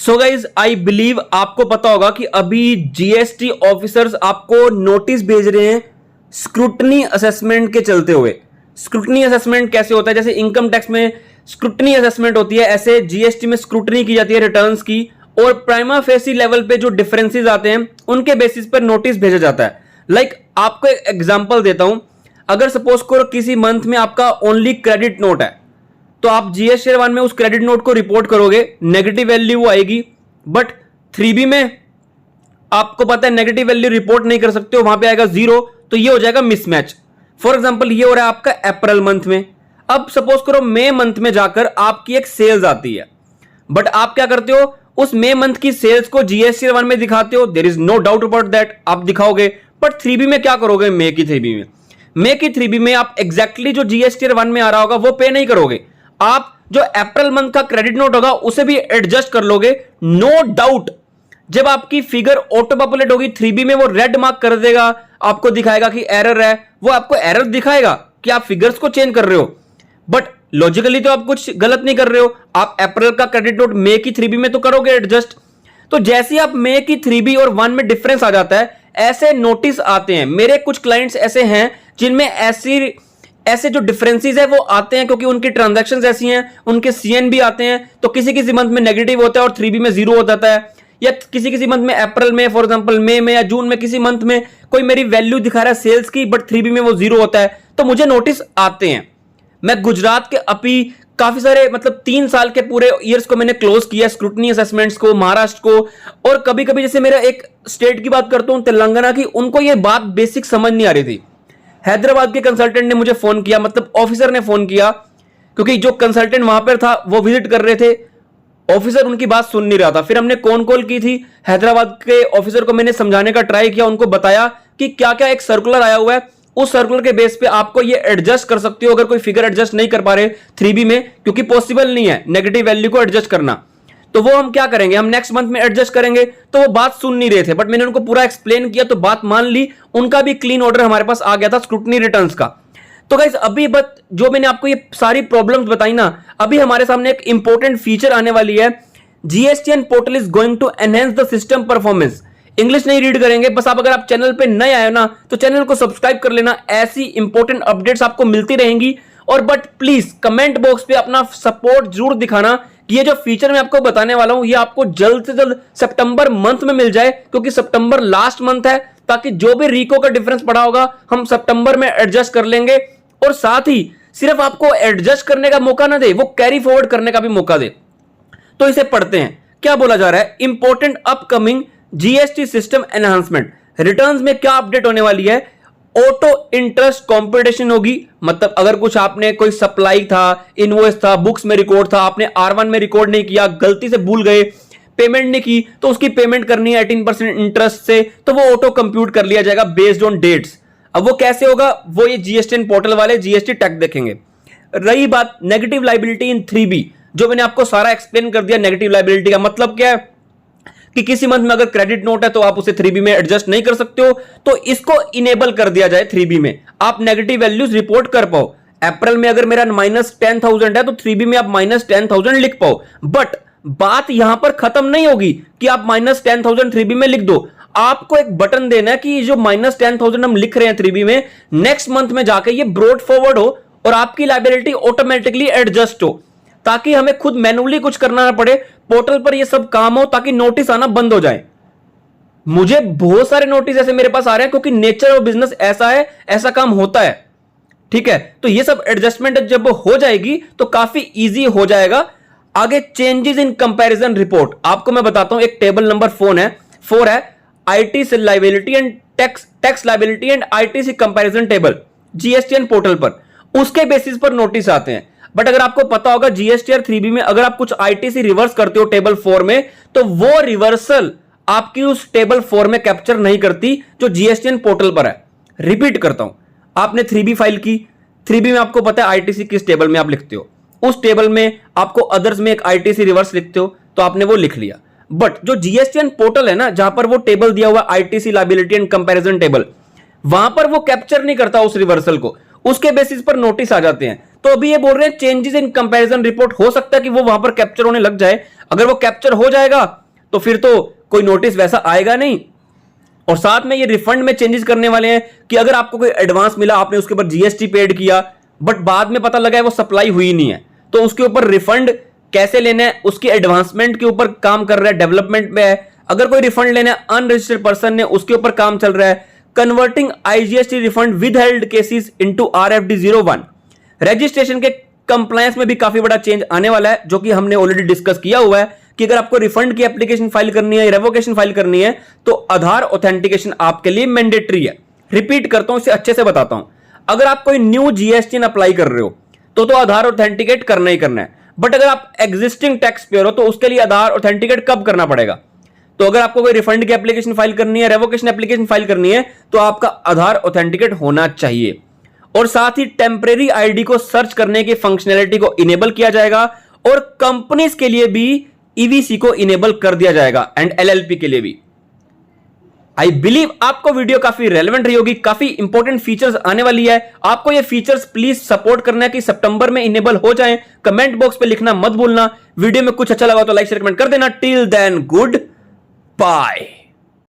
So guys I believe आपको पता होगा कि अभी जीएसटी ऑफिसर्स आपको नोटिस भेज रहे हैं स्क्रूटनी असेसमेंट के चलते हुए। स्क्रूटनी असेसमेंट कैसे होता है? जैसे इनकम टैक्स में स्क्रूटनी असेसमेंट होती है, ऐसे जीएसटी में स्क्रूटनी की जाती है रिटर्न्स की, और प्राइमा फेसी लेवल पे जो डिफरेंसेस आते हैं उनके बेसिस पर नोटिस भेजा जाता है। लाइक आपको एक एग्जांपल देता हूं, अगर सपोज करो किसी मंथ में आपका ओनली क्रेडिट नोट है तो आप जीएसटी 1 में उस क्रेडिट नोट को रिपोर्ट करोगे, नेगेटिव वैल्यू वो आएगी। बट 3B में आपको पता है नेगेटिव वैल्यू रिपोर्ट नहीं कर सकते हो, वहां पे आएगा 0, तो ये हो जाएगा मिसमैच। फॉर एग्जांपल ये हो रहा है आपका अप्रैल मंथ में। अब सपोज करो मई मंथ में जाकर आपकी एक सेल्स आती है, बट आप क्या करते हो, उस मई मंथ की सेल्स को जीएसटी 1 में दिखाते हो, there is no doubt about that, आप दिखाओगे। बट 3B में क्या करोगे? मई की 3B में, मई की 3B में आप एग्जैक्टली जो जीएसटी 1 में आ रहा होगा वो पे नहीं करोगे, आप जो अप्रैल मंथ का क्रेडिट नोट होगा उसे भी एडजस्ट कर लोगे। नो डाउट जब आपकी फिगर ऑटो पॉपुलेट होगी 3B में, वो रेड मार्क कर देगा, आपको दिखाएगा कि एरर है, वो आपको एरर दिखाएगा कि आप फिगर्स को चेंज कर रहे हो। बट लॉजिकली तो आप कुछ गलत नहीं कर रहे हो, आप अप्रैल का क्रेडिट नोट मई की 3B में तो करोगे एडजस्ट। तो जैसे आप मई की 3B और 1 में डिफरेंस आ जाता है, ऐसे नोटिस आते हैं। मेरे कुछ क्लाइंट्स ऐसे हैं जिनमें ऐसे जो डिफरेंसेस है वो आते हैं, क्योंकि उनकी ट्रांजैक्शंस ऐसी हैं, उनके सीएन भी आते हैं, तो किसी किसी मंथ में नेगेटिव होता है और 3B में 0 हो जाता है, या किसी किसी मंथ में अप्रैल में, फॉर एग्जांपल मई में या जून में किसी मंथ में कोई मेरी वैल्यू दिखा रहा है सेल्स की, बट 3B में वो 0 होता है, तो मुझे नोटिस आते हैं। मैं गुजरात के अभी काफी सारे, मतलब 3 साल के पूरे ईयर्स को मैंने क्लोज किया, स्क्रूटनी असेसमेंट्स को, महाराष्ट्र को, और कभी कभी जैसे मेरा एक स्टेट की बात करता हूं तेलंगाना की, उनको ये बात बेसिक समझ नहीं आ रही थी। हैदराबाद के कंसल्टेंट ने मुझे फोन किया, मतलब ऑफिसर ने फोन किया, क्योंकि जो कंसल्टेंट वहां पर था वो विजिट कर रहे थे, ऑफिसर उनकी बात सुन नहीं रहा था। फिर हमने कॉल की थी, हैदराबाद के ऑफिसर को मैंने समझाने का ट्राई किया, उनको बताया कि क्या क्या एक सर्कुलर आया हुआ है, उस सर्कुलर के बेस पे आपको ये एडजस्ट कर सकते हो अगर कोई फिगर एडजस्ट नहीं कर पा रहे 3B में, क्योंकि पॉसिबल नहीं है नेगेटिव वैल्यू को एडजस्ट करना। तो वो हम क्या करेंगे, हम नेक्स्ट मंथ में एडजस्ट करेंगे। तो वो बात सुन नहीं रहे थे, बट मैंने उनको पूरा एक्सप्लेन किया तो बात मान ली, उनका भी क्लीन ऑर्डर हमारे पास आ गया था स्क्रूटनी रिटर्न्स का। तो गाइस अभी बट जो मैंने आपको ये सारी प्रॉब्लम्स बताई ना, अभी हमारे सामने एक इंपॉर्टेंट फीचर आने वाली है। GSTN portal is going to enhance the system performance. English नहीं रीड करेंगे, बस आप अगर आप चैनल पे नए आए हो ना तो चैनल को सब्सक्राइब कर लेना, ऐसी इंपॉर्टेंट अपडेट्स आपको मिलती रहेंगी। और बट प्लीज कमेंट बॉक्स पे अपना सपोर्ट जरूर दिखाना कि ये जो फीचर मैं आपको बताने वाला हूं ये आपको जल्द से जल्द सितंबर मंथ में मिल जाए, क्योंकि सितंबर लास्ट मंथ है, ताकि जो भी रिको का डिफरेंस पड़ा होगा हम सितंबर में एडजस्ट कर लेंगे। और साथ ही सिर्फ आपको एडजस्ट करने का मौका ना दे, वो कैरी फॉरवर्ड करने का भी मौका दे। तो इसे पढ़ते हैं, क्या बोला जा रहा है। Important upcoming GST system enhancement, returns में क्या अपडेट होने वाली है। ऑटो इंटरेस्ट कंपटीशन होगी, मतलब अगर कुछ आपने कोई सप्लाई था, इनवॉइस था, बुक्स में रिकॉर्ड था, आपने R1 में रिकॉर्ड नहीं किया, गलती से भूल गए, पेमेंट नहीं की, तो उसकी पेमेंट करनी है 18% इंटरेस्ट से, तो वो ऑटो कंप्यूट कर लिया जाएगा बेस्ड ऑन डेट्स। अब वो कैसे होगा, वो ये जीएसटीएन पोर्टल वाले जीएसटी टैग देखेंगे। रही बात नेगेटिव लायबिलिटी इन 3B, जो मैंने आपको सारा एक्सप्लेन कर दिया। नेगेटिव लायबिलिटी का मतलब क्या है कि किसी मंथ में अगर क्रेडिट नोट है तो आप उसे 3B में एडजस्ट नहीं कर सकते हो, तो इसको इनेबल कर दिया जाए 3B में, आप नेगेटिव वैल्यूज रिपोर्ट कर पाओ। अप्रैल में अगर मेरा -10,000 है तो 3B में आप -10,000 लिख पाओ। बट बात यहां पर खत्म नहीं होगी कि आप -10,000 3B में लिख दो, आपको एक बटन देना है कि जो -10,000 हम लिख रहे हैं 3B में, नेक्स्ट मंथ में जाके ये ब्रॉट फॉरवर्ड हो और आपकी लायबिलिटी ऑटोमेटिकली एडजस्ट हो, ताकि हमें खुद मैनुअली कुछ करना ना पड़े, पोर्टल पर ये सब काम हो, ताकि नोटिस आना बंद हो जाए। मुझे बहुत सारे नोटिस ऐसे मेरे पास आ रहे हैं, क्योंकि नेचर ऑफ बिजनेस ऐसा है, ऐसा काम होता है। ठीक है, तो ये सब एडजस्टमेंट जब हो जाएगी तो काफी इजी हो जाएगा। आगे चेंजेस इन कंपैरिजन रिपोर्ट, आपको मैं बताता हूं, एक टेबल नंबर 4 है ITC liability and tax liability and ITC comparison table GSTN portal पर, उसके बेसिस पर नोटिस आते हैं। बट अगर आपको पता होगा जीएसटीआर 3B में अगर आप कुछ आईटीसी रिवर्स करते हो टेबल 4 में, तो वो रिवर्सल आपकी उस टेबल 4 में कैप्चर नहीं करती जो जीएसटीएन पोर्टल पर है। रिपीट करता हूं, आपने 3B फाइल की, 3B में आपको पता है आईटीसी किस टेबल में आप लिखते हो, उस टेबल में आपको अदर्स में एक आईटीसी रिवर्स लिखते हो, तो आपने वो लिख लिया। बट जो जीएसटीएन पोर्टल है ना, जहां पर वो टेबल दिया हुआ ITC liability and comparison table, वहां पर वो कैप्चर नहीं करता उस रिवर्सल को। उसके बेसिस पर नोटिस आ जाते हैं। तो अभी ये बोल रहे हैं चेंजेस इन कंपैरिजन रिपोर्ट, हो सकता है कि वो वहां पर कैप्चर होने लग जाए। अगर वो कैप्चर हो जाएगा तो फिर तो कोई नोटिस वैसा आएगा नहीं। और साथ में ये रिफंड में चेंजेस करने वाले हैं कि अगर आपको कोई एडवांस मिला, आपने उसके ऊपर जीएसटी पेड किया, बट बाद में पता लगा है वो सप्लाई हुई नहीं है, तो उसके ऊपर रिफंड कैसे लेना है, उसकी एडवांसमेंट के ऊपर काम कर रहा है, डेवलपमेंट में है। अगर कोई रिफंड लेना है अनरजिस्टर्ड पर्सन ने, उसके ऊपर काम चल रहा है। Converting IGST refund with held cases into RFD 01, registration के कंप्लायंस में भी काफी बड़ा चेंज आने वाला है, जो कि हमने ऑलरेडी डिस्कस किया हुआ है कि अगर आपको रिफंड की एप्लीकेशन फाइल करनी है, रेवोकेशन फाइल करनी है, तो आधार ऑथेंटिकेशन आपके लिए मैंडेटरी है। रिपीट करता हूं, इसे अच्छे से बताता हूं। अगर आप कोई न्यू जीएसटी अप्लाई कर रहे हो तो आधार ऑथेंटिकेट करना ही करना है। बट अगर आप एग्जिस्टिंग टैक्स पेयर हो तो उसके लिए आधार ऑथेंटिकेट कब करना पड़ेगा? तो अगर आपको कोई रिफंड की एप्लीकेशन फाइल करनी है, रेवोकेशन एप्लीकेशन फाइल करनी है, तो आपका आधार ऑथेंटिकेट होना चाहिए। और साथ ही टेम्परेरी आईडी को सर्च करने की फंक्शनैलिटी को इनेबल किया जाएगा, और कंपनीज के लिए भी ईवीसी को इनेबल कर दिया जाएगा, एंड एलएलपी के लिए भी। आई बिलीव आपको वीडियो काफी रेलेवेंट रही होगी, काफी इंपॉर्टेंट फीचर्स आने वाली है। आपको ये फीचर्स प्लीज सपोर्ट करना है कि सितंबर में इनेबल हो जाएं। कमेंट बॉक्स पे लिखना मत भूलना। वीडियो में कुछ अच्छा लगा तो लाइक शेयर कमेंट कर देना। Till then good bye.